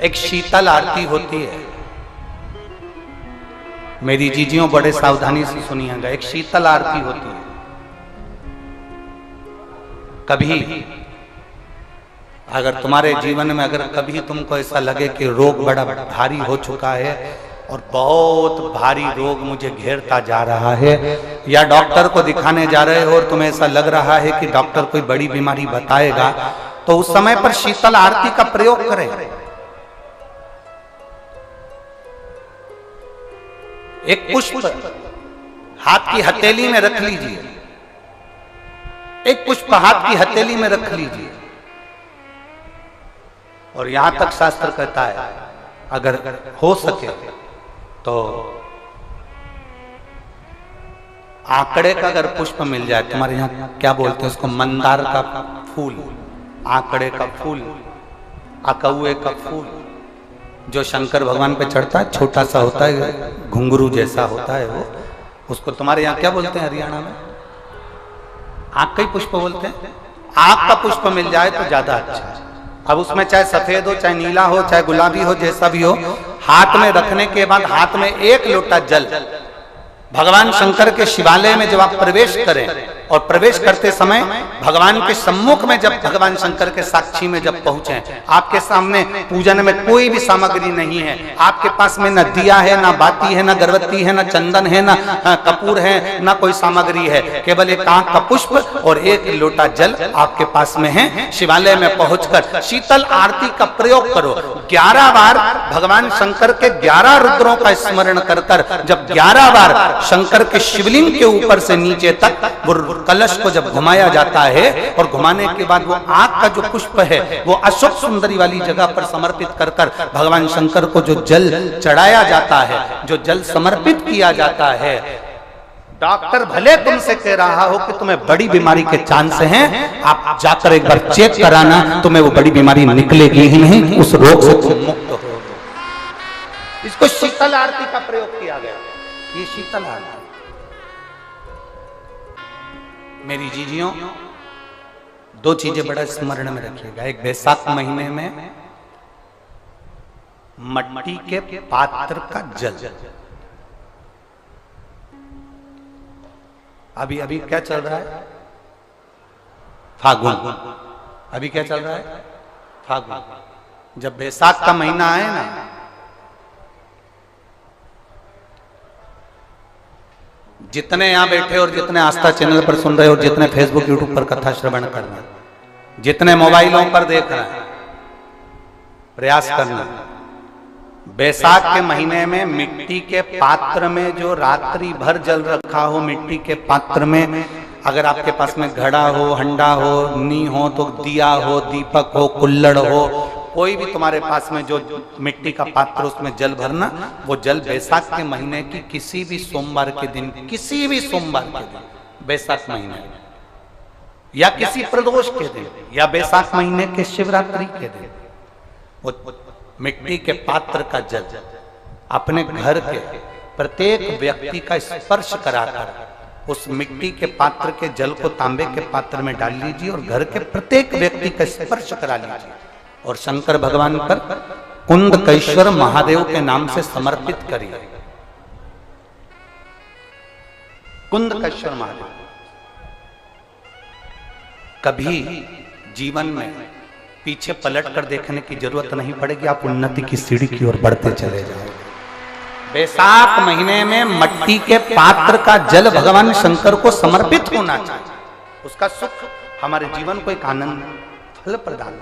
एक शीतल आरती होती है। मेरी जीजियों बड़े सावधानी से सुनिएगा, एक शीतल आरती होती है। कभी अगर तुम्हारे जीवन में अगर कभी तुमको ऐसा लगे कि रोग बड़ा भारी हो चुका है और बहुत भारी रोग मुझे घेरता जा रहा है, या डॉक्टर को दिखाने जा रहे हो और तुम्हें ऐसा लग रहा है कि डॉक्टर कोई बड़ी बीमारी बताएगा, तो उस समय पर शीतल आरती का प्रयोग करें। एक पुष्प हाथ की हथेली में रख लीजिए, एक पुष्प हाथ की हथेली में रख लीजिए, और यहां तक शास्त्र कहता है अगर हो सके तो आंकड़े का अगर पुष्प मिल जाए, तुम्हारे यहां क्या बोलते हैं उसको, मंदार का फूल, आंकड़े का फूल, अकौए का फूल, जो शंकर भगवान पे चढ़ता है, छोटा सा होता है, घुंघरू जैसा होता है वो, उसको तुम्हारे यहाँ क्या बोलते हैं हरियाणा में? आंख का ही पुष्प बोलते हैं। आंख का पुष्प मिल जाए तो ज्यादा अच्छा है। अब उसमें चाहे सफेद हो, चाहे नीला हो, चाहे गुलाबी हो, जैसा भी हो, हाथ में रखने के बाद हाथ में एक लोटा जल, भगवान शंकर के शिवालय में जब आप प्रवेश करें और प्रवेश करते समय भगवान के सम्मुख में जब भगवान शंकर के साक्षी में जब पहुंचे, आपके सामने पूजन में कोई भी सामग्री नहीं है, आपके पास में न दिया है, न बाती है, न गर्भवती है, न चंदन है, न कपूर है, न कोई सामग्री है, केवल एक आंख का पुष्प और एक लोटा जल आपके पास में है। शिवालय में पहुंचकर शीतल आरती का प्रयोग करो। 11 बार भगवान शंकर के 11 रुद्रों का स्मरण कर कर जब 11 बार शंकर के शिवलिंग के ऊपर से नीचे तक वो कलश को जब घुमाया जाता है, और घुमाने के बाद वो आग का जो पुष्प है वो अशोक सुंदरी वाली जगह पर समर्पित कर कर भगवान शंकर को जो जल चढ़ाया जाता है, जो जल समर्पित किया जाता है, डॉक्टर भले तुमसे कह रहा हो कि तुम्हें बड़ी बीमारी के चांस हैं, आप जाकर एक बार चेक कराना, तुम्हें वो बड़ी बीमारी निकलेगी ही नहीं, उस रोग से तुम मुक्त हो। इसको शीतल आरती का प्रयोग किया गया। ये शीतल आरती, मेरी जीजियों, 2 चीजें बड़ा स्मरण में रखिएगा। एक, बैसाख महीने में मट्टी के पात्र का जल, अभी क्या चल रहा है? फागुन। अभी क्या चल रहा है? फागुन। जब बैसाख का महीना आए ना, जितने यहां बैठे और जितने आस्था चैनल पर सुन रहे हो, जितने फेसबुक यूट्यूब पर कथा श्रवण कर रहे हैं, जितने मोबाइलों पर देख रहे हैं, प्रयास करना, बैसाख के महीने में मिट्टी के पात्र में जो रात्रि भर जल रखा हो, मिट्टी के पात्र में, अगर आपके पास में घड़ा हो, हंडा हो, नी हो, तो दिया हो, दीपक हो, कुल्लड़ हो, कोई भी तुम्हारे पास में जो मिट्टी का पात्र, उसमें जल भरना। वो जल बैसाख के महीने की किसी भी सोमवार के दिन, किसी भी सोमवार के दिन, बैसाख महीने या किसी प्रदोष के दिन, या बैसाख महीने के शिवरात्रि के दिन, वो मिट्टी के पात्र का जल अपने घर के प्रत्येक व्यक्ति का स्पर्श कराकर उस मिट्टी के पात्र के जल को तांबे के पात्र में डाल लीजिए और घर के प्रत्येक व्यक्ति का स्पर्श करा लीजिए, और शंकर भगवान पर कुंदकेश्वर महादेव के नाम से समर्पित करिए। कुंदकेश्वर महादेव। कभी जीवन में पीछे पलट कर देखने की जरूरत नहीं पड़ेगी, आप उन्नति की सीढ़ी की ओर बढ़ते चले जाओगे। बैसाख महीने में मट्टी के पात्र का जल भगवान शंकर को समर्पित होना चाहिए। उसका सुख हमारे जीवन को एक आनंद फल प्रदान